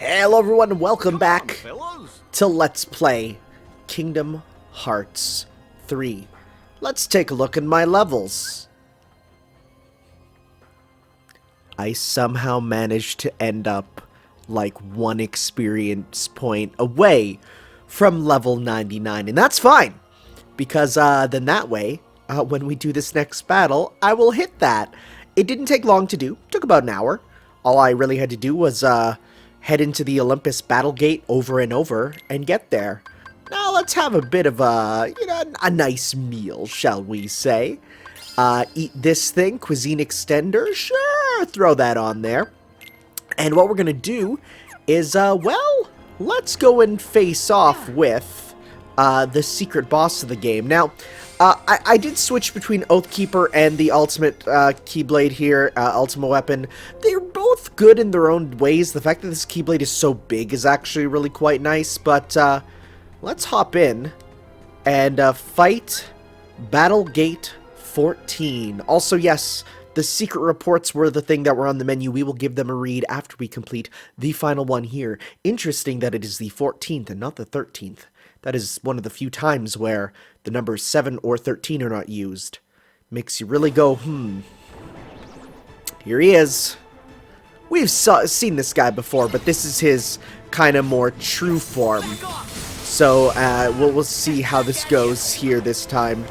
Hello everyone, and welcome back to Let's Play Kingdom Hearts 3. Let's take a look at my levels. I somehow managed to end up like one experience point away from level 99, and that's fine, because then that way, when we do this next battle, I will hit that. It didn't take long to do, took about an hour. All I really had to do was head into the Olympus Battle Gate over and over and get there. Now let's have a bit of a nice meal, shall we say. Eat this thing, cuisine extender, sure, throw that on there. And what we're gonna do is, well, let's go and face off with the secret boss of the game. Now, I did switch between Oathkeeper and the ultimate Keyblade here, Ultima Weapon. They're both good in their own ways. The fact that this Keyblade is so big is actually really quite nice, but let's hop in and fight Battle Gate 14. Also, yes, the secret reports were the thing that were on the menu. We will give them a read after we complete the final one here. Interesting that it is the 14th and not the 13th. That is one of the few times where the numbers 7 or 13 are not used. Makes you really go, Here he is. We've seen this guy before, but this is his kind of more true form. So we'll see how this goes here this time.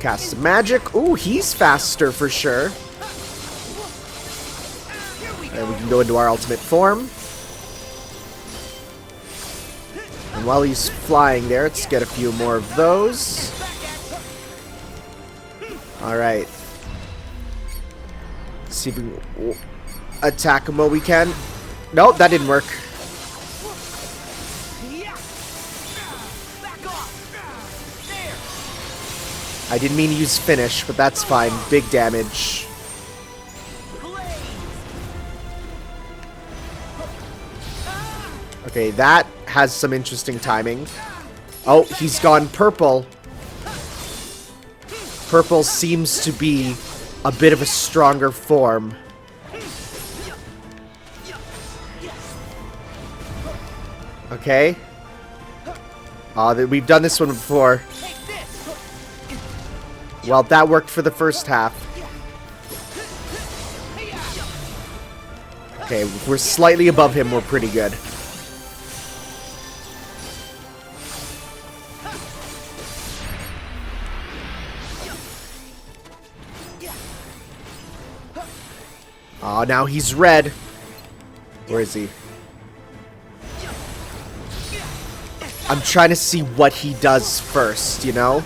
Cast some magic. Ooh, he's faster for sure. And we can go into our ultimate form. And while he's flying there, let's get a few more of those. Alright. See if we can attack him while we can. Nope, that didn't work. I didn't mean to use finish, but that's fine. Big damage. Okay, that has some interesting timing. Oh, he's gone purple. Purple seems to be a bit of a stronger form. Okay. We've done this one before. Well, that worked for the first half. Okay, we're slightly above him. We're pretty good. Oh, now he's red. Where is he? I'm trying to see what he does first, you know?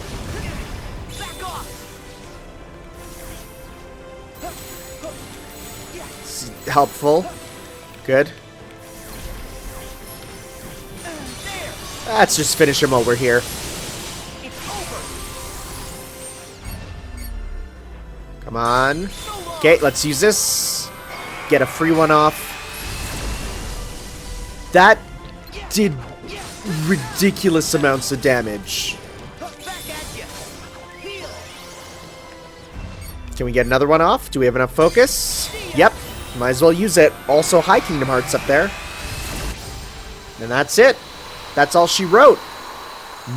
Helpful. Good. Let's just finish him over here. Come on. Okay, let's use this. Get a free one off. That did ridiculous amounts of damage. Can we get another one off? Do we have enough focus? Yep. Might as well use it. Also, High Kingdom Hearts up there. And that's it. That's all she wrote.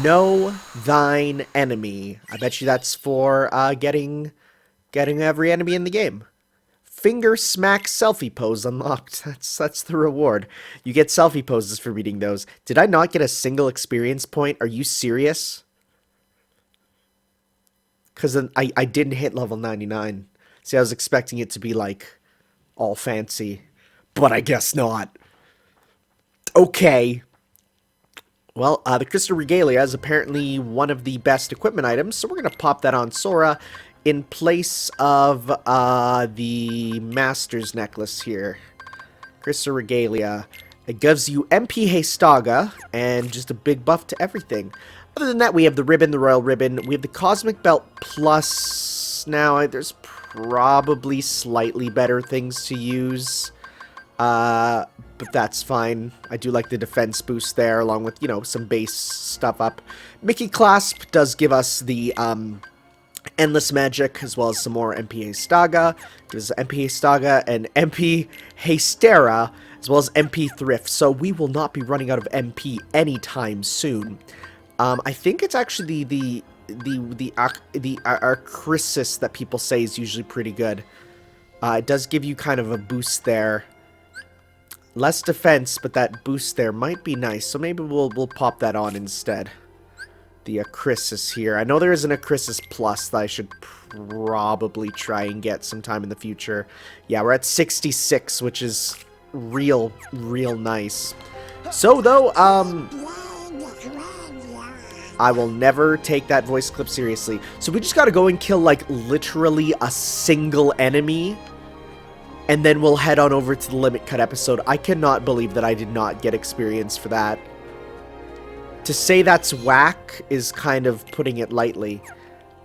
Know thine enemy. I bet you that's for getting every enemy in the game. Finger smack selfie pose unlocked. That's the reward. You get selfie poses for reading those. Did I not get a single experience point? Are you serious? Because I didn't hit level 99. See, I was expecting it to be like all fancy, but I guess not. Okay. Well, the Crystal Regalia is apparently one of the best equipment items, so we're going to pop that on Sora in place of the Master's Necklace here. Crystal Regalia. It gives you MP Hastaga and just a big buff to everything. Other than that, we have the ribbon, the Royal Ribbon. We have the Cosmic Belt Plus. Now, there's probably slightly better things to use. But that's fine. I do like the defense boost there, along with, some base stuff up. Mickey Clasp does give us the Endless Magic, as well as some more MP Hastaga. There's MP Hastaga and MP Hastera, as well as MP Thrift. So we will not be running out of MP anytime soon. I think it's actually the Archrisis that people say is usually pretty good. It does give you kind of a boost there. Less defense, but that boost there might be nice. So maybe we'll pop that on instead. The Acrisis here. I know there is an Acrisis Plus that I should probably try and get sometime in the future. Yeah, we're at 66, which is real nice. So, though, I will never take that voice clip seriously. So we just gotta go and kill, like, literally a single enemy. And then we'll head on over to the Limit Cut episode. I cannot believe that I did not get experience for that. To say that's whack is kind of putting it lightly.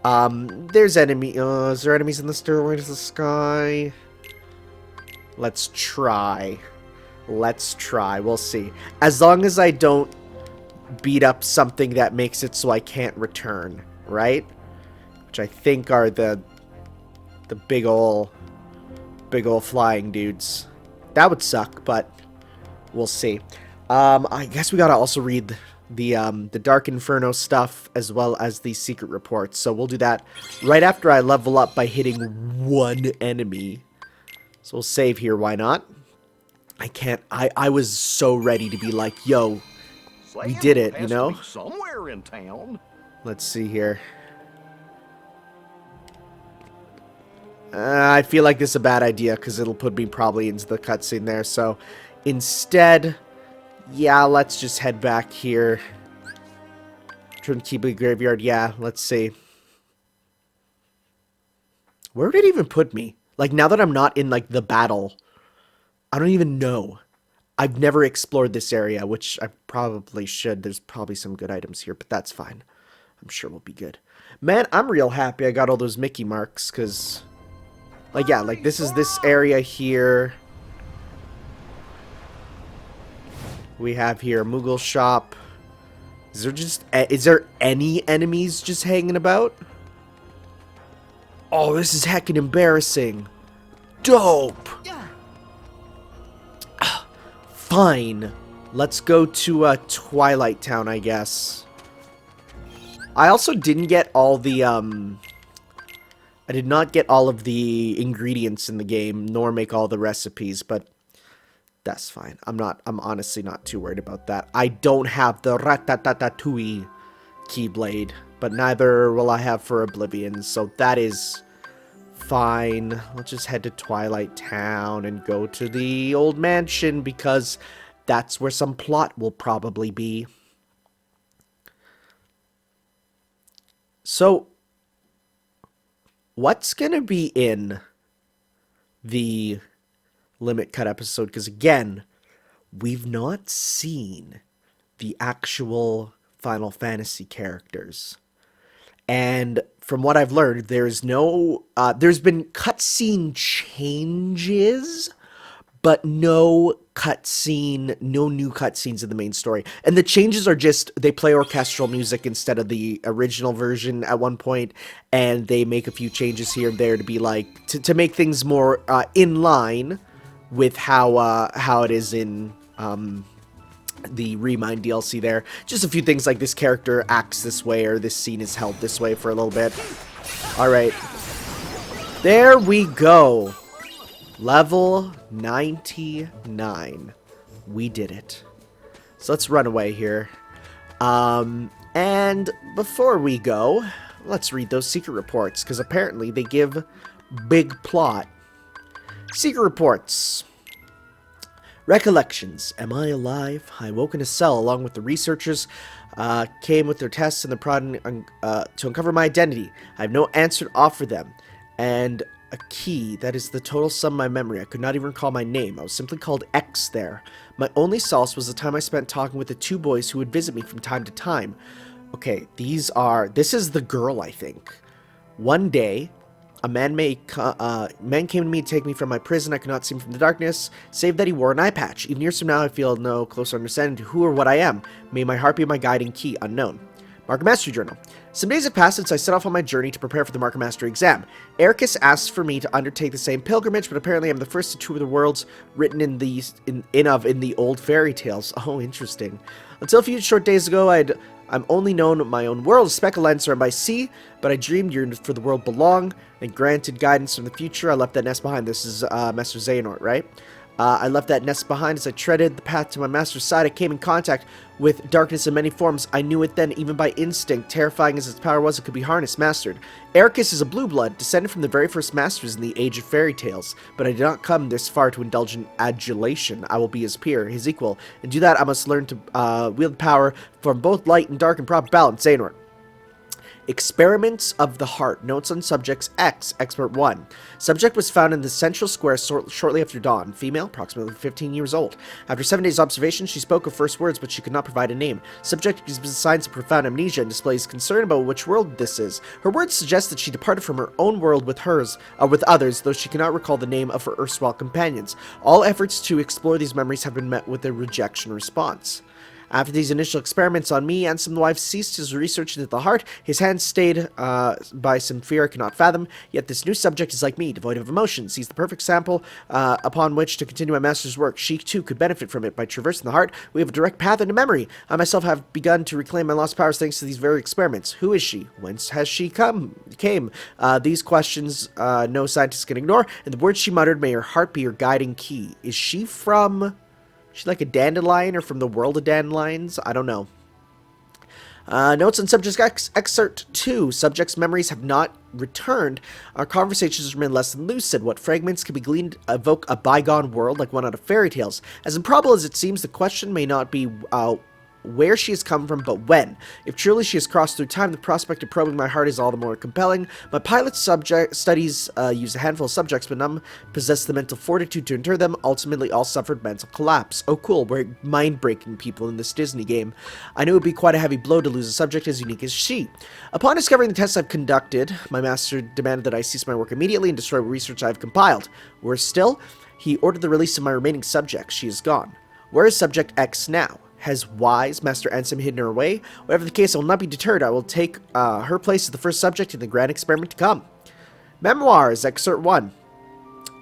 There's enemy. Is there enemies in the stairway to the sky? Let's try. Let's try. We'll see. As long as I don't beat up something that makes it so I can't return, right? Which I think are the big ol' flying dudes. That would suck, but we'll see. I guess we gotta also read the Dark Inferno stuff as well as the secret reports. So we'll do that right after I level up by hitting one enemy. So we'll save here, why not? I was so ready to be like, yo, we did it, you know? Somewhere in town. Let's see here. I feel like this is a bad idea because it'll put me probably into the cutscene there. So instead, yeah, let's just head back here. Trinkeeper Graveyard, yeah, let's see. Where did it even put me? Like, now that I'm not in, like, the battle, I don't even know. I've never explored this area, which I probably should. There's probably some good items here, but that's fine. I'm sure we'll be good. Man, I'm real happy I got all those Mickey marks, because, like, yeah, like, this is this area here. We have here a Moogle shop. Is there any enemies just hanging about? Oh, this is heckin' embarrassing. Dope! Fine. Let's go to Twilight Town, I guess. I also didn't get all the, I did not get all of the ingredients in the game, nor make all the recipes, but that's fine. I'm honestly not too worried about that. I don't have the Ratatatatui Keyblade, but neither will I have for Oblivion, so that is fine. Let's just head to Twilight Town and go to the old mansion, because that's where some plot will probably be. So, what's gonna be in the Limit Cut episode? Because again, we've not seen the actual Final Fantasy characters. And from what I've learned, there's no, there's been cutscene changes, but no new cutscenes in the main story. And the changes are just, they play orchestral music instead of the original version at one point, and they make a few changes here and there to be like, to make things more in line with how it is in the Remind DLC there. Just a few things like this character acts this way, or this scene is held this way for a little bit. Alright. There we go. Level 99. We did it. So let's run away here. And before we go, let's read those secret reports, because apparently they give big plot. Secret reports. Recollections. Am I alive? I woke in a cell along with the researchers. Came with their tests and the prodding to uncover my identity. I have no answer to offer them. And a key. That is the total sum of my memory. I could not even recall my name. I was simply called X there. My only solace was the time I spent talking with the two boys who would visit me from time to time. Okay, this is the girl, I think. One day, a man came to me to take me from my prison. I could not see him from the darkness, save that he wore an eye patch. Even years from now, I feel no closer understanding to who or what I am. May my heart be my guiding key, unknown. Marker Mastery Journal. Some days have passed since I set off on my journey to prepare for the Marker Mastery exam. Ericus asked for me to undertake the same pilgrimage, but apparently I'm the first to tour the worlds written in the old fairy tales. Oh, interesting. Until a few short days ago, I'm only known my own world, a speck of land surrounded by sea, but I dreamed yearned for the world belong, and granted guidance from the future. I left that nest behind. This is Master Xehanort, right? I left that nest behind as I treaded the path to my master's side. I came in contact with darkness in many forms. I knew it then, even by instinct. Terrifying as its power was, it could be harnessed, mastered. Ericus is a blue blood, descended from the very first masters in the Age of Fairy Tales. But I did not come this far to indulge in adulation. I will be his peer, his equal. And to do that, I must learn to wield power from both light and dark in proper balance. Xehanort. Experiments of the Heart. Notes on Subjects X. Expert 1. Subject was found in the central square shortly after dawn. Female, approximately 15 years old. After 7 days' observation, she spoke her first words, but she could not provide a name. Subject exhibits signs of profound amnesia and displays concern about which world this is. Her words suggest that she departed from her own world with others, though she cannot recall the name of her erstwhile companions. All efforts to explore these memories have been met with a rejection response. After these initial experiments on me, Ansem the Wise ceased his research into the heart. His hands stayed by some fear I cannot fathom. Yet this new subject is like me, devoid of emotions. He's the perfect sample upon which to continue my master's work. She, too, could benefit from it. By traversing the heart, we have a direct path into memory. I myself have begun to reclaim my lost powers thanks to these very experiments. Who is she? Whence has she came? These questions no scientist can ignore, and the words she muttered, may her heart be your guiding key. Is she from... She's like a dandelion or from the world of dandelions? I don't know. Notes on Subject X. Excerpt 2. Subject's memories have not returned. Our conversations remain less than lucid. What fragments can be gleaned evoke a bygone world like one out of fairy tales? As improbable as it seems, the question may not be where she has come from, but when. If truly she has crossed through time, the prospect of probing my heart is all the more compelling. My pilot studies use a handful of subjects, but none possess the mental fortitude to endure them. Ultimately, all suffered mental collapse. Oh, cool. We're mind-breaking people in this Disney game. I knew it would be quite a heavy blow to lose a subject as unique as she. Upon discovering the tests I've conducted, my master demanded that I cease my work immediately and destroy research I've compiled. Worse still, he ordered the release of my remaining subject. She is gone. Where is Subject X now? Has wise Master Ansem hidden her away? Whatever the case, I will not be deterred. I will take her place as the first subject in the grand experiment to come. Memoirs, Excerpt 1.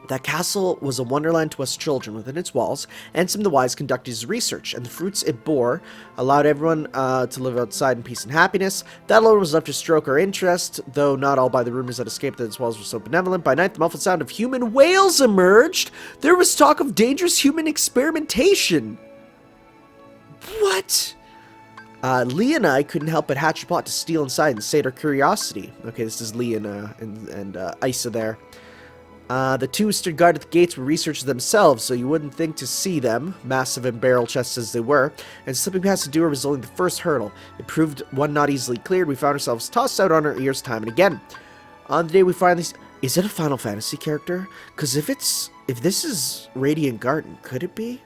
That castle was a wonderland to us children. Within its walls, Ansem the Wise conducted his research, and the fruits it bore allowed everyone to live outside in peace and happiness. That alone was enough to stroke our interest, though not all by the rumors that escaped that its walls were so benevolent. By night, the muffled sound of human wails emerged. There was talk of dangerous human experimentation. What? Lee and I couldn't help but hatch a plot to steal inside and sate our curiosity. Okay, this is Lee and Isa there. The two stood guard at the gates were researchers themselves, so you wouldn't think to see them, massive and barrel chests as they were, and slipping past the door was only the first hurdle. It proved one not easily cleared. We found ourselves tossed out on our ears time and again. On the day we finally... Is it a Final Fantasy character? Because if this is Radiant Garden, could it be?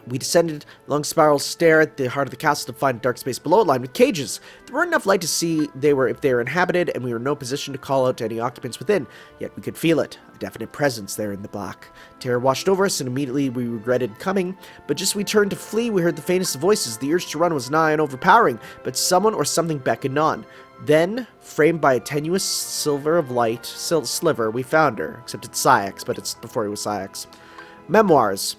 We descended along spiral stair at the heart of the castle to find a dark space below it lined with cages. There weren't enough light to see if they were inhabited, and we were in no position to call out to any occupants within. Yet we could feel it, a definite presence there in the black. Terror washed over us, and immediately we regretted coming. But just as we turned to flee, we heard the faintest of voices. The urge to run was nigh and overpowering, but someone or something beckoned on. Then, framed by a tenuous sliver of light, we found her. Except it's Sayax, but it's before it was Sayax. Memoirs.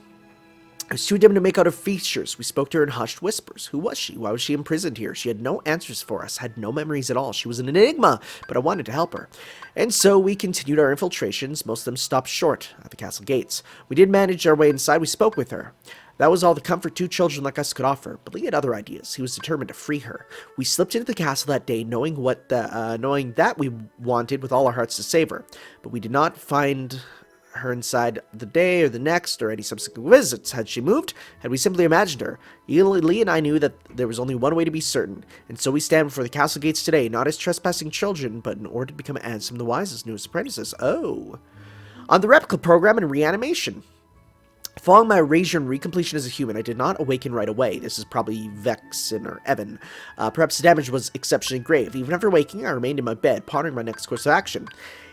It was too dim to make out her features. We spoke to her in hushed whispers. Who was she? Why was she imprisoned here? She had no answers for us, had no memories at all. She was an enigma, but I wanted to help her. And so we continued our infiltrations. Most of them stopped short at the castle gates. We did manage our way inside. We spoke with her. That was all the comfort two children like us could offer. But Lee had other ideas. He was determined to free her. We slipped into the castle that day, knowing that we wanted with all our hearts to save her. But we did not find her inside the day or the next or any subsequent visits. Had she moved? Had we simply imagined her? Lee and I knew that there was only one way to be certain, and so we stand before the castle gates today, not as trespassing children, but in order to become Ansem the Wise's newest apprentices. Oh. On the replica program and reanimation. Following my erasure and recompletion as a human, I did not awaken right away. This is probably Vexen or Evan. Perhaps the damage was exceptionally grave. Even after waking, I remained in my bed, pondering my next course of action.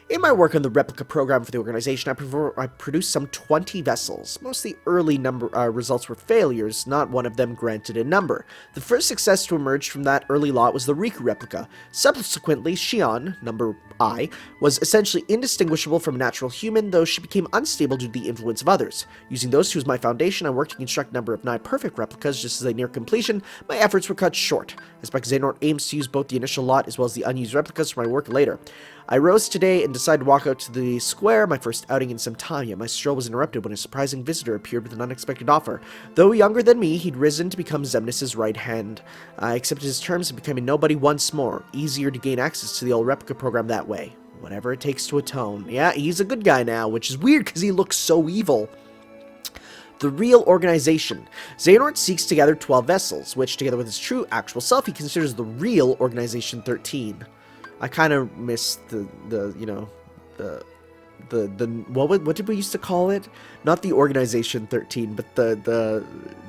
In my work on the replica program for the organization, I produced some 20 vessels. Most of the early results were failures, not one of them granted a number. The first success to emerge from that early lot was the Riku replica. Subsequently, Shion, number I, was essentially indistinguishable from a natural human, though she became unstable due to the influence of others. Using those two as my foundation, I worked to construct a number of nigh perfect replicas. Just as they near completion, my efforts were cut short. I suspect Xehanort aims to use both the initial lot as well as the unused replicas for my work later. I rose today and decided to walk out to the square, my first outing in some time, yet my stroll was interrupted when a surprising visitor appeared with an unexpected offer. Though younger than me, he'd risen to become Xemnas' right hand. I accepted his terms and became a nobody once more. Easier to gain access to the old replica program that way. Whatever it takes to atone. Yeah, he's a good guy now, which is weird because he looks so evil. The real organization. Xehanort seeks to gather 12 vessels, which, together with his true actual self, he considers the real Organization 13. I kind of missed the what did we used to call it? Not the Organization 13, but the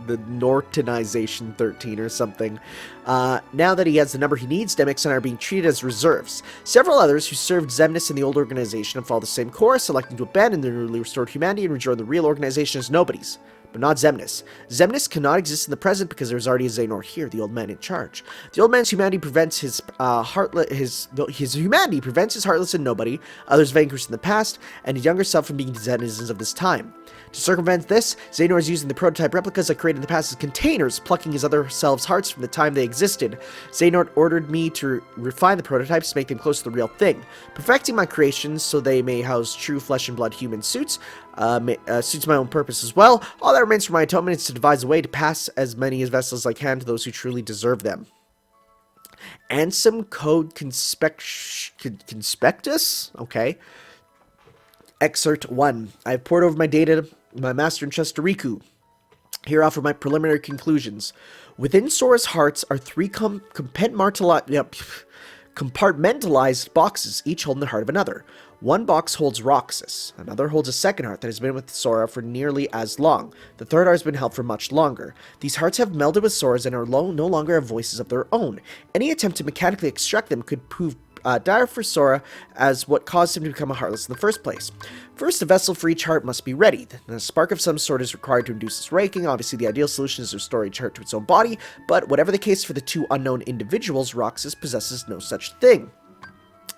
Nortonization 13 or something. Now that he has the number he needs, Demix and I are being treated as reserves. Several others who served Xemnas in the old organization have followed the same course, electing to abandon their newly restored humanity and rejoin the real organization as nobodies. But not Xemnas. Xemnas cannot exist in the present because there's already a Xehanort here, the old man in charge. The old man's humanity prevents his humanity prevents his heartless and nobody, others vanquished in the past, and his younger self from being denizens of this time. To circumvent this, Xehanort is using the prototype replicas I created in the past as containers, plucking his other selves' hearts from the time they existed. Xehanort ordered me to refine the prototypes to make them close to the real thing. Perfecting my creations so they may house true flesh and blood human suits, suits my own purpose as well. All that remains for my atonement is to devise a way to pass as many vessels as I can to those who truly deserve them. Ansem Code Conspectus? Okay. Excerpt 1. I have poured over my data, my master entrust to Riku. Here offer my preliminary conclusions. Within Sora's hearts are 3 compartmentalized boxes, each holding the heart of another. One box holds Roxas, another holds a second heart that has been with Sora for nearly as long. The third heart has been held for much longer. These hearts have melded with Sora's and are no longer have voices of their own. Any attempt to mechanically extract them could prove dire for Sora as what caused him to become a Heartless in the first place. First, a vessel for each heart must be readied. A spark of some sort is required to induce its raking. Obviously, the ideal solution is to restore each heart to its own body, but whatever the case for the 2 unknown individuals, Roxas possesses no such thing.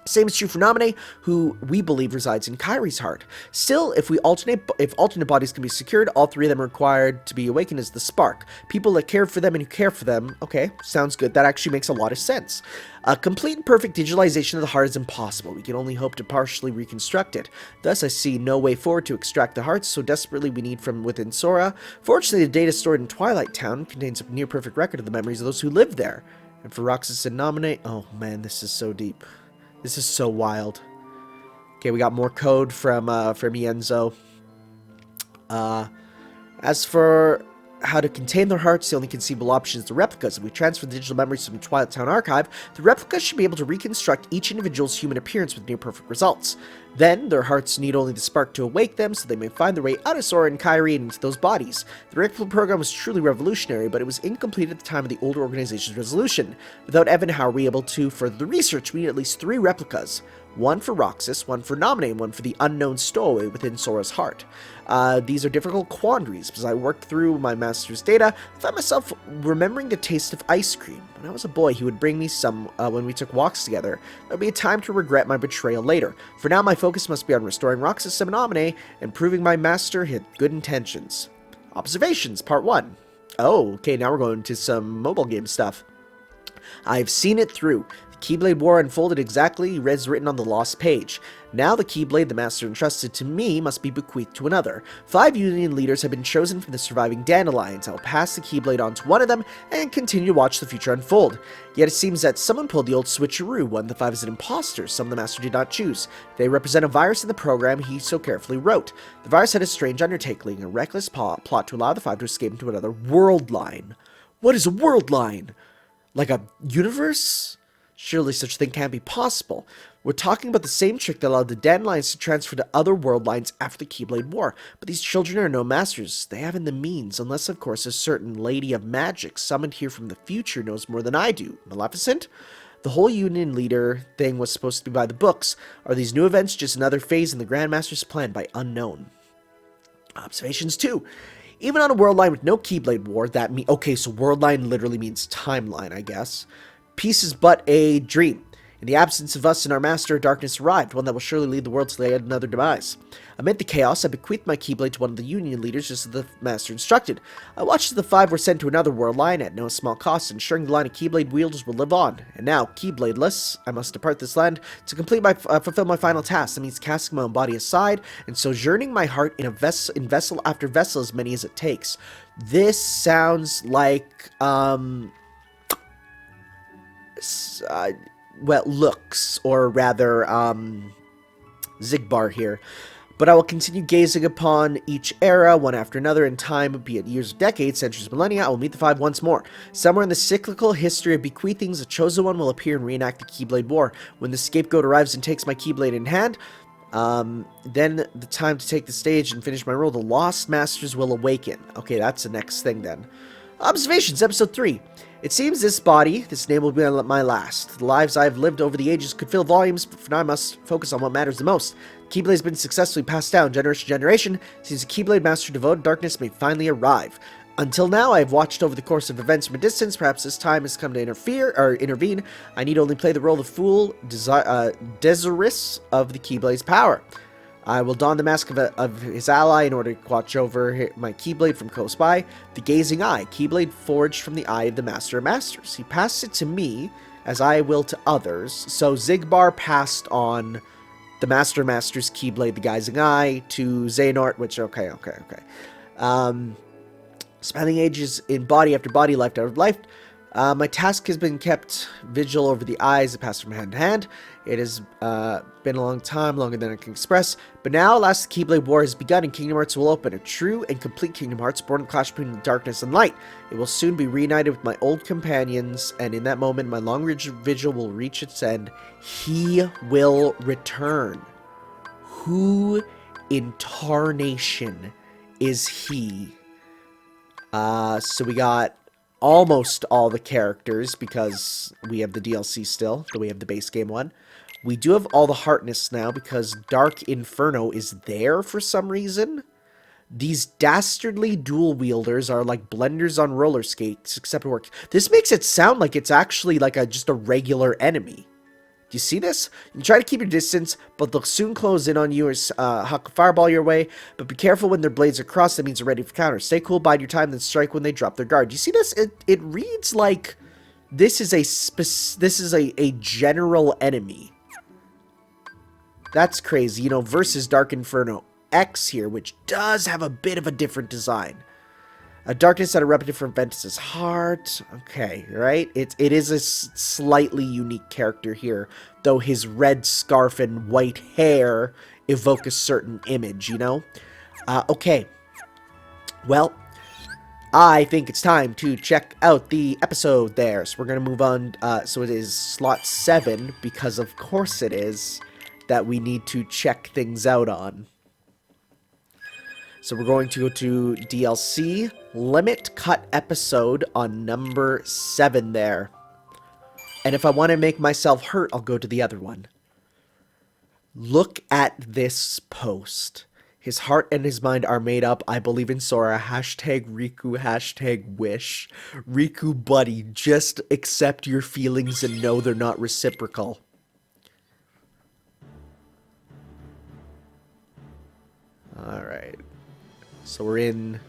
Same is true for Naminé, who we believe resides in Kairi's heart. Still, if alternate bodies can be secured, all 3 of them are required to be awakened as the spark. People that care for them and who care for them, okay, sounds good. That actually makes a lot of sense. A complete and perfect digitalization of the heart is impossible. We can only hope to partially reconstruct it. Thus, I see no way forward to extract the hearts so desperately we need from within Sora. Fortunately, the data stored in Twilight Town contains a near-perfect record of the memories of those who lived there. And for Roxas and Naminé, oh man, this is so deep. This is so wild. Okay, we got more code from Yenzo. As for how to contain their hearts, the only conceivable option is the replicas. If we transfer the digital memories from the Twilight Town archive, the replicas should be able to reconstruct each individual's human appearance with near-perfect results. Then, their hearts need only the spark to awake them, so they may find their way out of Sora and Kairi and into those bodies. The replica program was truly revolutionary, but it was incomplete at the time of the older organization's resolution. Without Evan, how are we able to further the research? We need at least 3 replicas. One for Roxas, one for Naminé, and one for the unknown stowaway within Sora's heart. These are difficult quandaries. As I worked through my master's data, I found myself remembering the taste of ice cream. When I was a boy, he would bring me some when we took walks together. There would be a time to regret my betrayal later. For now, my focus must be on restoring Roxas and Naminé and proving my master had good intentions. Observations, Part 1. Oh, okay, now we're going to some mobile game stuff. I've seen it through. The Keyblade War unfolded exactly as written on the lost page. Now the Keyblade the Master entrusted to me must be bequeathed to another. 5 Union leaders have been chosen from the surviving Dandelions. I will pass the Keyblade on to one of them and continue to watch the future unfold. Yet it seems that someone pulled the old switcheroo. One of the 5 is an imposter. Some the Master did not choose. They represent a virus in the program he so carefully wrote. The virus had a strange undertaking, a reckless plot to allow the 5 to escape into another world line. What is a world line? Like a universe? Surely such a thing can't be possible. We're talking about the same trick that allowed the Dandelions to transfer to other world lines after the Keyblade War. But these children are no masters. They haven't the means, unless of course a certain lady of magic summoned here from the future knows more than I do. Maleficent? The whole Union leader thing was supposed to be by the books. Are these new events just another phase in the Grandmaster's plan by unknown? Observations 2. Even on a world line with no Keyblade War, that means... Okay, so world line literally means timeline, I guess. Peace is but a dream. In the absence of us and our master, darkness arrived, one that will surely lead the world to another demise. Amid the chaos, I bequeathed my Keyblade to one of the Union leaders, just as the master instructed. I watched as the 5 were sent to another world line at no small cost, ensuring the line of Keyblade wielders will live on. And now, Keybladeless, I must depart this land to fulfill my final task. That means casting my own body aside and sojourning my heart in vessel after vessel, as many as it takes. This sounds like well, looks, or rather, Zigbar here. But I will continue gazing upon each era, one after another, in time, be it years or decades, centuries, millennia. I will meet the 5 once more. Somewhere in the cyclical history of bequeathings, a chosen one will appear and reenact the Keyblade War. When the scapegoat arrives and takes my Keyblade in hand, then the time to take the stage and finish my role, the Lost Masters will awaken. Okay, that's the next thing then. Observations, Episode 3. It seems this name will be my last. The lives I have lived over the ages could fill volumes, but for now I must focus on what matters the most. Keyblade has been successfully passed down generation to generation. Since a Keyblade Master devoted to darkness may finally arrive. Until now, I have watched over the course of events from a distance. Perhaps this time has come to intervene. I need only play the role of fool, desirous of the Keyblade's power. I will don the mask of his ally in order to watch over my Keyblade from close by. The Gazing Eye, Keyblade forged from the eye of the Master of Masters. He passed it to me, as I will to others. So Zigbar passed on the Master of Masters Keyblade, the Gazing Eye, to Xehanort, which, okay. Spanning ages in body after body, life after life. My task has been kept vigil over the eyes that pass from hand to hand. It has been a long time, longer than I can express. But now, alas, the Keyblade War has begun and Kingdom Hearts will open. A true and complete Kingdom Hearts, born in clash between darkness and light. It will soon be reunited with my old companions, and in that moment, my long vigil will reach its end. He will return. Who in tarnation is he? So we got almost all the characters because we have the DLC still, though we have the base game one. We do have all the Heartness now because Dark Inferno is there for some reason. These dastardly dual wielders are like blenders on roller skates, except it works. This makes it sound like it's actually like just a regular enemy. Do you see this? You try to keep your distance, but they'll soon close in on you or huck a fireball your way. But be careful when their blades are crossed. That means they're ready for counter. Stay cool, bide your time, then strike when they drop their guard. Do you see this? It reads like this is a general enemy. That's crazy. You know, versus Dark Inferno X here, which does have a bit of a different design. A darkness that erupted from Ventus's heart. Okay, right? It is a slightly unique character here, though his red scarf and white hair evoke a certain image, you know? Okay. Well, I think it's time to check out the episode there. So we're going to move on. So it is slot 7, because of course it is, that we need to check things out on. So we're going to go to DLC, Limit Cut episode on number 7 there. And if I want to make myself hurt, I'll go to the other one. Look at this post. His heart and his mind are made up. I believe in Sora. Hashtag Riku. Hashtag wish. Riku buddy, just accept your feelings and know they're not reciprocal. Alright. So we're in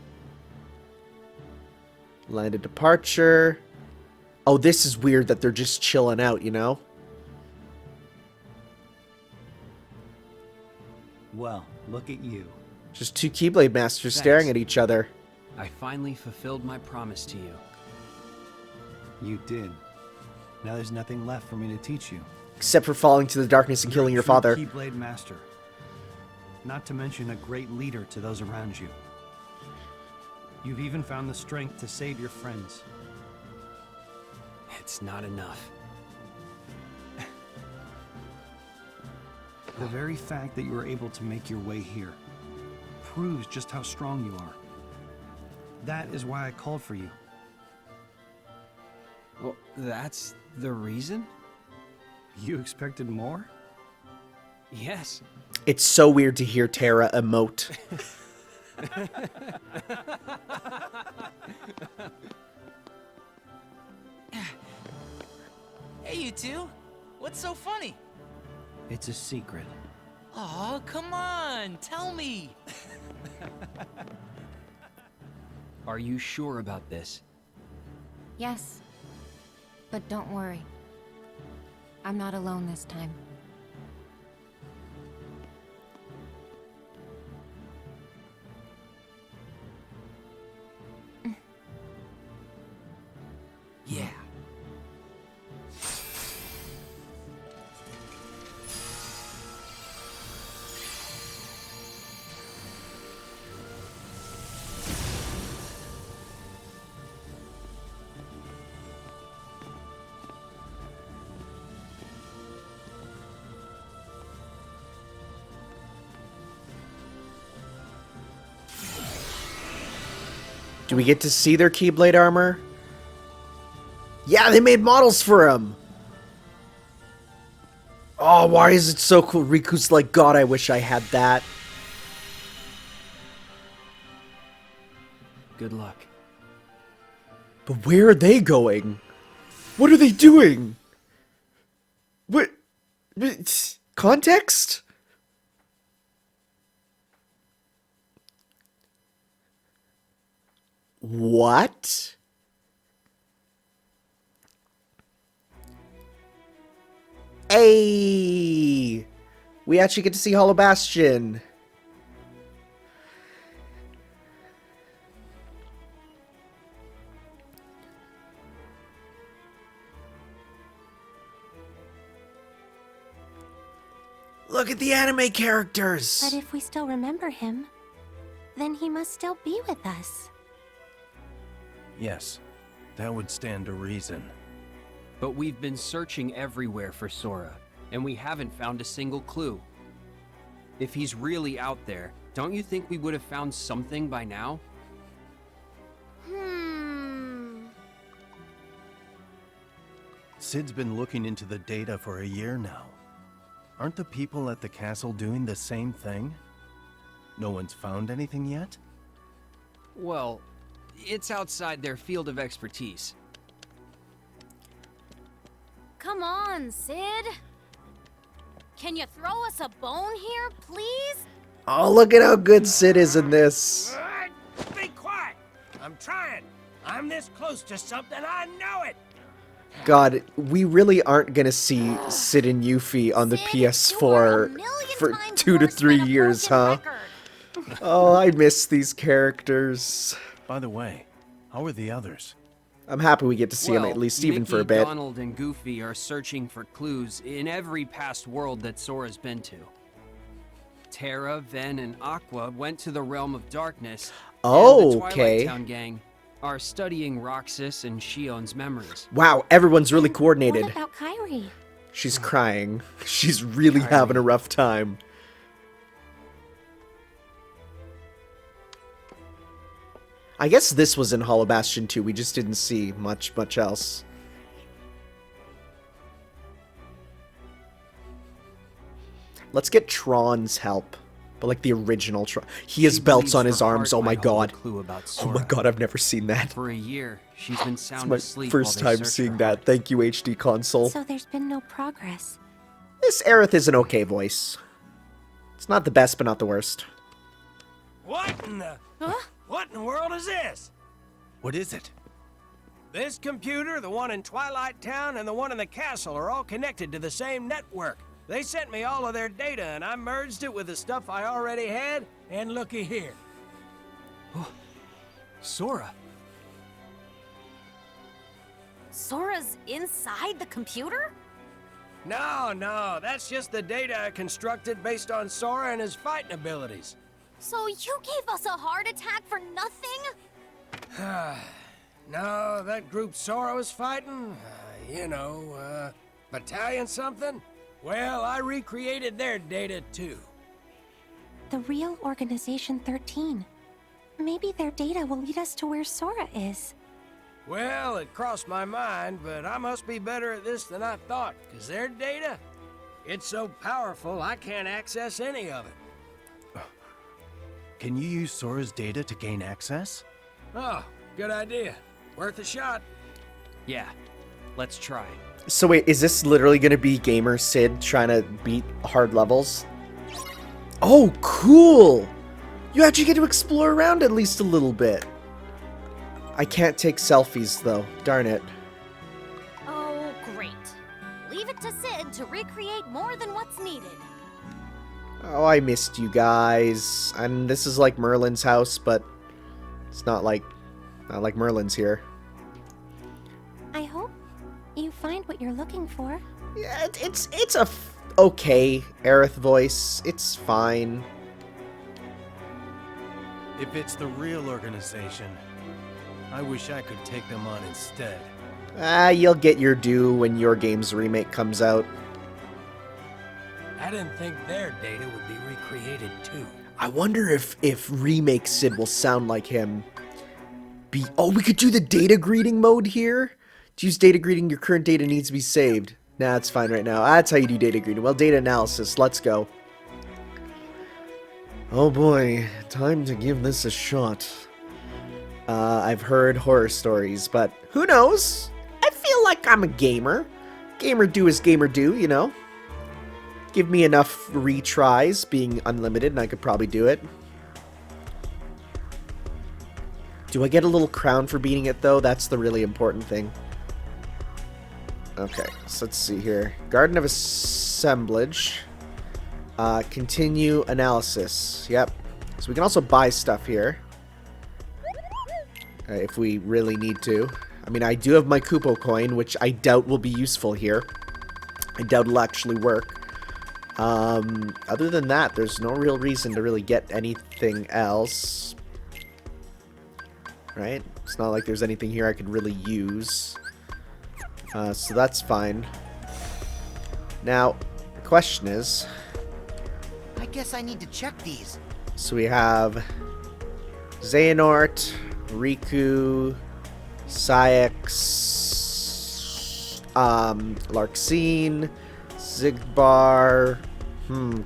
Land of Departure. Oh, this is weird that they're just chilling out, you know? Well, look at you. Just two Keyblade Masters staring at each other. I finally fulfilled my promise to you. You did. Now there's nothing left for me to teach you. Except for falling to the darkness and killing your father. Keyblade Master. Not to mention a great leader to those around you. You've even found the strength to save your friends. It's not enough. The very fact that you were able to make your way here proves just how strong you are. That is why I called for you. Well, that's the reason? You expected more? Yes. It's so weird to hear Terra emote. Hey, you two. What's so funny? It's a secret. Aw, come on, tell me. Are you sure about this? Yes. But don't worry. I'm not alone this time. Yeah. Do we get to see their Keyblade armor? Yeah, they made models for him! Oh, why is it so cool? Riku's like, God, I wish I had that. Good luck. But where are they going? What are they doing? What? Context? What? Hey! We actually get to see Hollow Bastion. Look at the anime characters! But if we still remember him, then he must still be with us. Yes, that would stand to reason. But we've been searching everywhere for Sora, and we haven't found a single clue. If he's really out there, don't you think we would have found something by now? Sid's been looking into the data for a year now. Aren't the people at the castle doing the same thing? No one's found anything yet? Well, it's outside their field of expertise. Come on, Sid. Can you throw us a bone here, please? Oh, look at how good Sid is in this. Alright, be quiet. I'm trying. I'm this close to something, I know it. God, we really aren't gonna see Sid and Yuffie on the Sid, you are a PS4 million for times 2 to worse 3 than a years, huh? broken record. Oh, I miss these characters. By the way, how are the others? I'm happy we get to see them Well, at least even for a Mickey, bit. Donald, and Goofy are searching for clues in every past world that Sora's been to. Terra, Ven, and Aqua went to the Realm of Darkness. Oh, and the Twilight okay. Town gang are studying Roxas and Shion's memories. Wow, everyone's really coordinated. What about Kairi? She's crying. She's really having a rough time. I guess this was in Hollow Bastion too. We just didn't see much else. Let's get Tron's help. But like the original Tron. He has She belts believes on his her arms. heart Oh my might hold a god. clue about Oh my Sora. god, I've never seen that. For a year, she's been sound It's my asleep first while they time search seeing her that. heart. Thank you, HD console. So there's been no progress. This Aerith is an okay voice. It's not the best, but not the worst. What in the... Huh? What in the world is this? What is it? This computer, the one in Twilight Town, and the one in the castle are all connected to the same network. They sent me all of their data, and I merged it with the stuff I already had, and looky here. Sora! Sora's inside the computer? No, that's just the data I constructed based on Sora and his fighting abilities. So you gave us a heart attack for nothing? No, that group Sora was fighting, battalion something? Well, I recreated their data too. The real Organization 13. Maybe their data will lead us to where Sora is. Well, it crossed my mind, but I must be better at this than I thought, because their data, it's so powerful I can't access any of it. Can you use Sora's data to gain access? Oh, good idea. Worth a shot. Yeah, let's try. So wait, is this literally gonna be Gamer Sid trying to beat hard levels? Oh, cool! You actually get to explore around at least a little bit. I can't take selfies though, darn it. Oh, great. Leave it to Sid to recreate more than what's needed. Oh, I missed you guys. And this is like Merlin's house, but it's not like Merlin's here. I hope you find what you're looking for. Yeah, it's a okay Aerith voice. It's fine. If it's the real organization, I wish I could take them on instead. You'll get your due when your game's remake comes out. I didn't think their data would be recreated too. I wonder if remake Sid will sound like him. Oh, we could do the data greeting mode here. To use data greeting, your current data needs to be saved. Nah, it's fine right now. That's how you do data greeting. Well, data analysis. Let's go. Oh boy, time to give this a shot. I've heard horror stories, but who knows? I feel like I'm a gamer. Gamer do as gamer do, you know? Give me enough retries, being unlimited, and I could probably do it. Do I get a little crown for beating it, though? That's the really important thing. Okay, so let's see here. Garden of Assemblage. Continue analysis. Yep. So we can also buy stuff here. If we really need to. I mean, I do have my Kupo coin, which I doubt will be useful here. I doubt it'll actually work. Other than that, there's no real reason to really get anything else. Right? It's not like there's anything here I could really use. So that's fine. Now, the question is... I guess I need to check these. So we have... Xehanort, Riku, Saix, Larxene, Zigbar...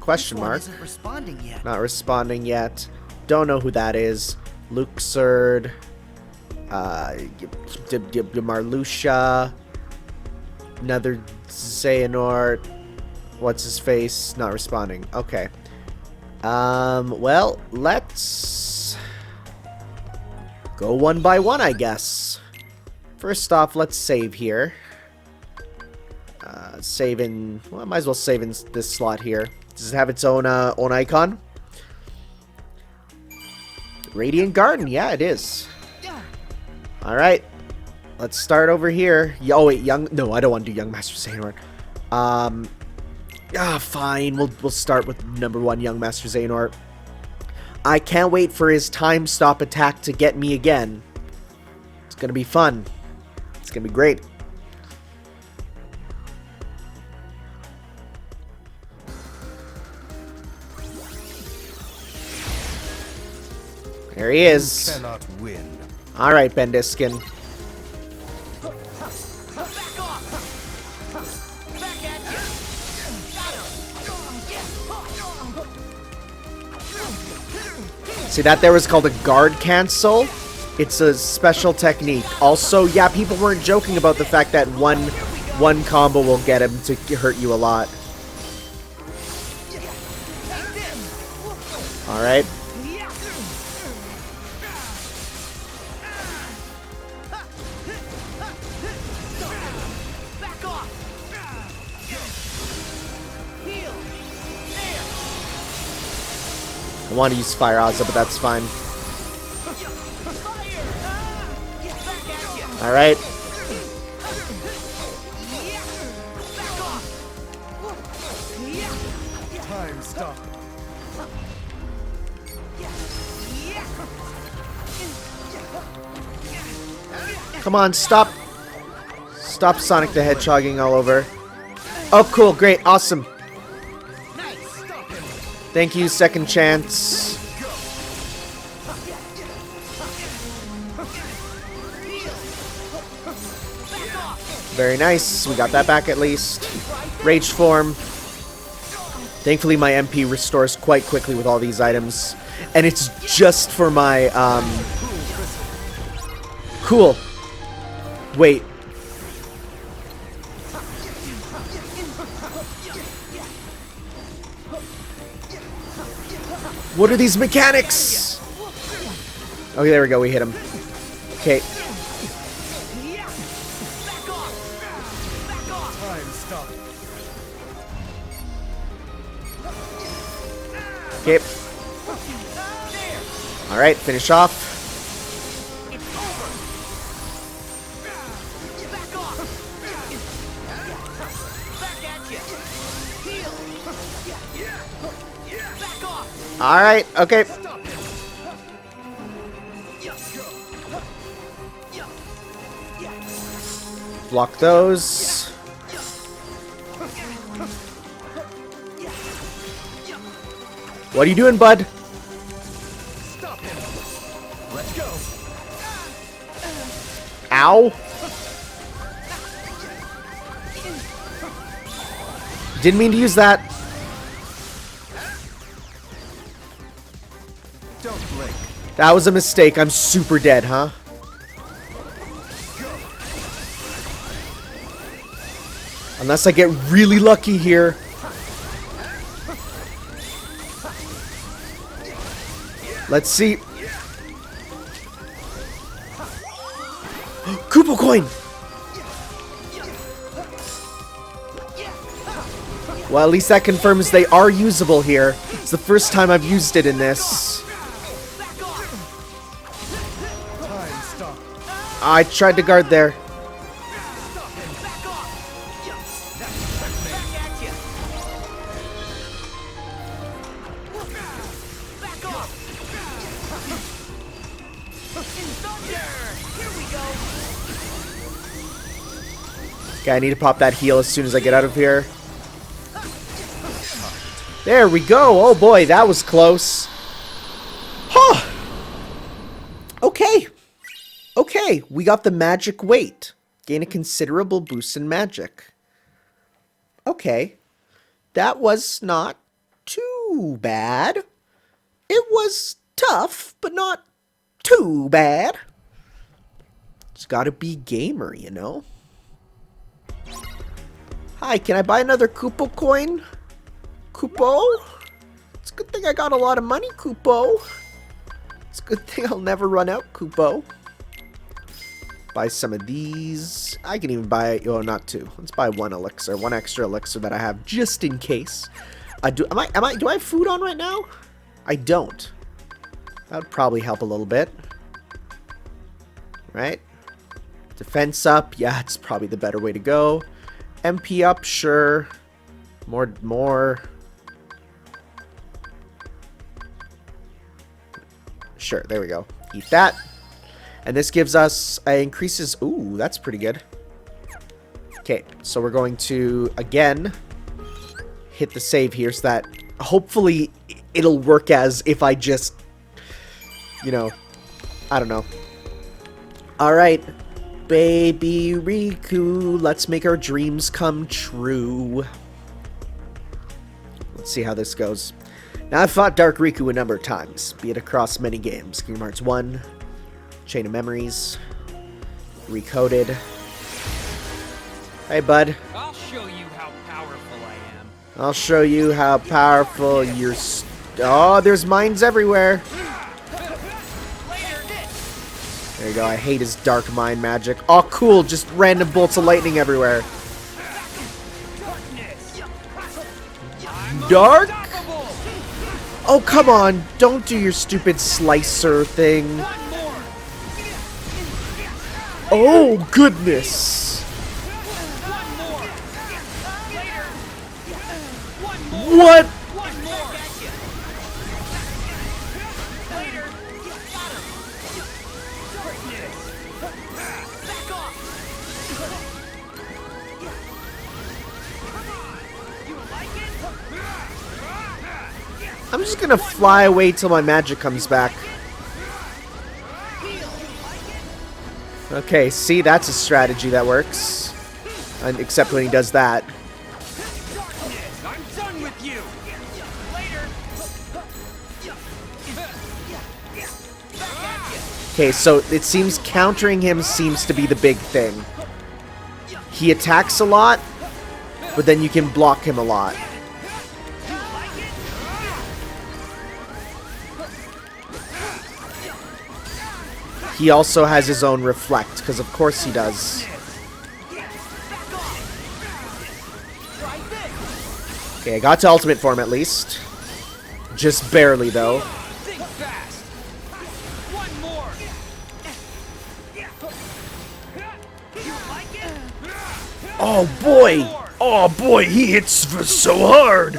question mark. Isn't responding yet. Not responding yet. Don't know who that is. Luxord, Marluxia, another Xehanort. What's his face? Not responding. Okay. Well, let's go one by one, I guess. First off, let's save here. Save in... Well, I might as well save in this slot here. Does it have its own icon? Radiant Garden. Yeah, it is. Alright. Let's start over here. Oh, wait. No, I don't want to do Young Master Xehanort. Fine. We'll start with number 1, Young Master Xehanort. I can't wait for his time stop attack to get me again. It's gonna be fun. It's gonna be great. There he is. You cannot win. All right, Bendiskin. See, that there was called a guard cancel. It's a special technique. Also, yeah, people weren't joking about the fact that one combo will get him to hurt you a lot. All right. I want to use Fire Ozza, but that's fine. Alright. Time stop. Come on, stop. Stop Sonic the Hedgehogging all over. Oh, cool, great, awesome. Thank you, second chance. Very nice. We got that back at least. Rage form. Thankfully, my MP restores quite quickly with all these items. And it's just for my, Cool. Wait. What are these mechanics? Okay, there we go. We hit him. Okay. Okay. Alright, finish off. Alright, okay. Block those. What are you doing, bud? Let's go. Ow. Didn't mean to use that. Don't blink. That was a mistake. I'm super dead, huh? Unless I get really lucky here. Let's see. Koopa coin! Well, at least that confirms they are usable here. It's the first time I've used it in this. I tried to guard there. Okay, I need to pop that heal as soon as I get out of here. There we go. Oh boy, that was close. Huh. Okay. Okay, we got the magic weight. Gain a considerable boost in magic. Okay. That was not too bad. It was tough, but not too bad. It's gotta be gamer, you know? Hi, can I buy another Koopa coin? Koopo? It's a good thing I got a lot of money, Koopo. It's a good thing I'll never run out, Koopo. Buy some of these. I can even buy, oh, not two. Let's buy one elixir, one extra elixir that I have just in case. Do I have food on right now? I don't. That would probably help a little bit. Right? Defense up. Yeah, it's probably the better way to go. MP up, sure. More. Sure, there we go. Eat that. And this gives us, increases, ooh, that's pretty good. Okay, so we're going to, again, hit the save here so that hopefully it'll work as if I just, you know, I don't know. Alright, baby Riku, let's make our dreams come true. Let's see how this goes. Now, I've fought Dark Riku a number of times, be it across many games. Kingdom Hearts 1, Chain of Memories, Recoded. Hey, bud. I'll show you how powerful I am. I'll show you how powerful you're. Oh, there's mines everywhere. There you go. I hate his dark mine magic. Oh, cool. Just random bolts of lightning everywhere. Dark? Oh, come on. Don't do your stupid slicer thing. Oh, goodness. What? I'm just gonna fly away till my magic comes back. Okay, see, that's a strategy that works. And except when he does that. I'm done with you. Later. Okay, so it seems countering him seems to be the big thing. He attacks a lot, but then you can block him a lot. He also has his own reflect, because of course he does. Okay, I got to ultimate form at least. Just barely, though. Think fast. One more. Oh boy! Oh boy, he hits so hard!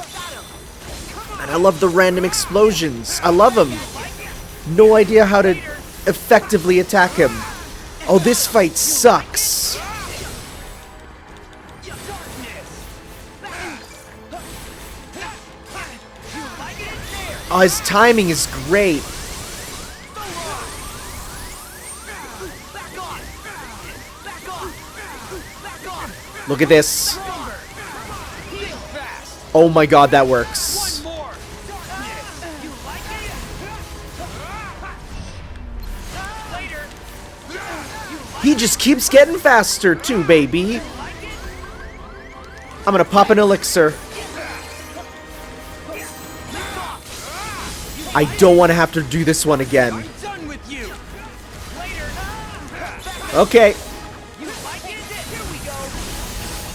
And I love the random explosions. I love them. No idea how to effectively attack him. Oh, this fight sucks. Oh, his timing is great. Look at this. Oh my god, that works. He just keeps getting faster too, baby. I'm gonna pop an elixir. I don't want to have to do this one again. Okay.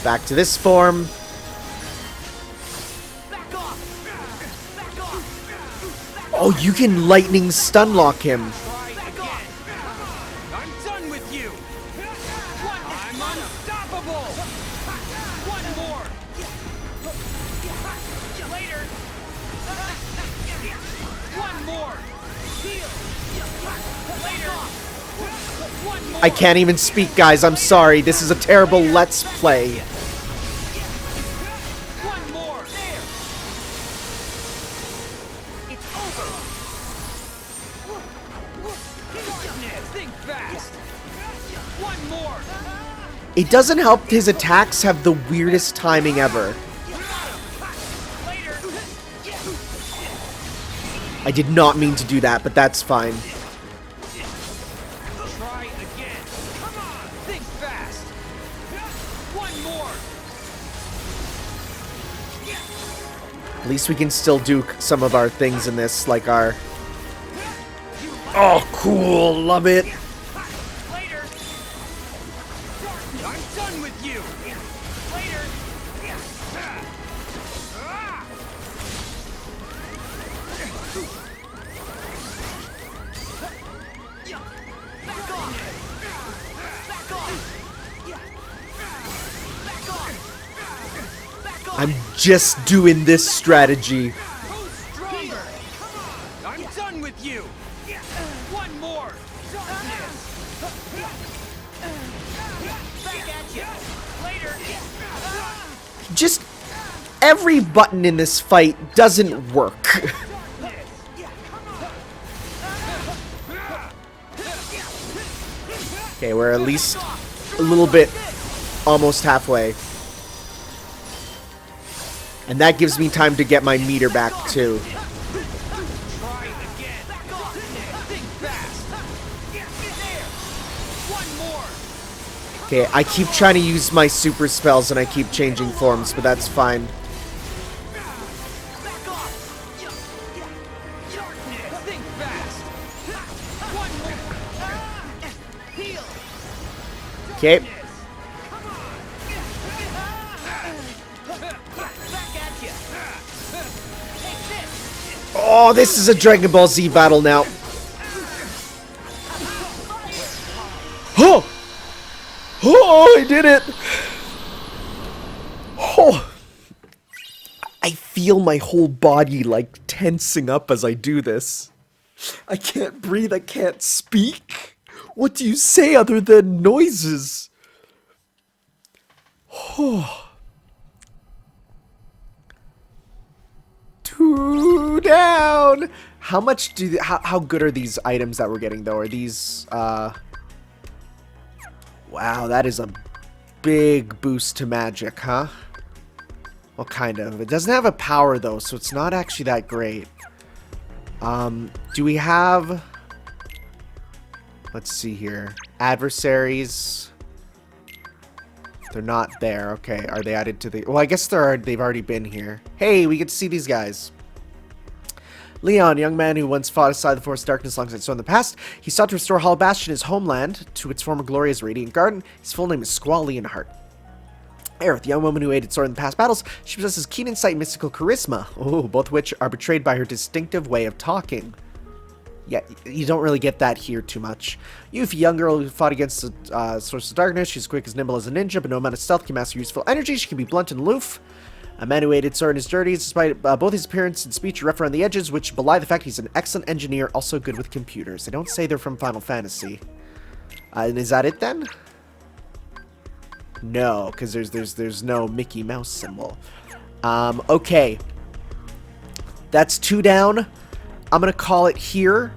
Back to this form. Oh, you can lightning stun lock him. I'm done with you. I'm unstoppable. One more. Later. One more. Later. One more. I can't even speak, guys. I'm sorry. This is a terrible Let's Play. One more. There. It's over. Think fast. One more. It doesn't help his attacks have the weirdest timing ever. I did not mean to do that, but that's fine. Try again. Come on. Think fast. One more. At least we can still do some of our things in this, like our... Oh, cool. Love it. Later. I'm done with you. Later. Back off. Back off. Back off. I'm just doing this strategy. Who's stronger? I'm done with you. One more. Back at you. Later. Just every button in this fight doesn't work. Okay, we're at least a little bit almost halfway. And that gives me time to get my meter back too. Try again. Think fast. There. One more. Okay, I keep trying to use my super spells and I keep changing forms, but that's fine. Back off. Think fast. One more. Heal. Okay. Back at you. Take this. Oh, this is a Dragon Ball Z battle now. Oh! Oh, I did it! Oh! I feel my whole body like tensing up as I do this. I can't breathe, I can't speak. What do you say other than noises? Oh. 2 down! How much do how good are these items that we're getting though? Are these wow, that is a big boost to magic, huh? Well, kind of. It doesn't have a power, though, so it's not actually that great. Do we have... Let's see here. Adversaries. They're not there. Okay, are they added to the... Well, I guess they've already been here. Hey, we get to see these guys. Leon, a young man who once fought aside the force of darkness alongside Sora in the past, he sought to restore Hollow Bastion, his homeland, to its former glory as Radiant Garden. His full name is Squall Leonhardt. Aerith, the young woman who aided Sora in the past battles, she possesses keen insight and mystical charisma, both of which are betrayed by her distinctive way of talking. Yeah, you don't really get that here too much. Yuffie, a young girl who fought against the source of darkness. She's quick as nimble as a ninja, but no amount of stealth can master useful energy. She can be blunt and aloof. A man who aided Sora in his journeys, despite both his appearance and speech are rough around the edges, which belie the fact he's an excellent engineer, also good with computers. They don't say they're from Final Fantasy. And is that it then? No, because there's no Mickey Mouse symbol. Okay. That's 2 down. I'm gonna call it here.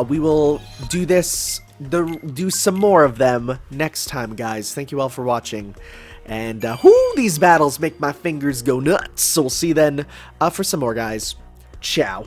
We will do do some more of them next time, guys. Thank you all for watching. And, these battles make my fingers go nuts. So we'll see you then for some more, guys. Ciao.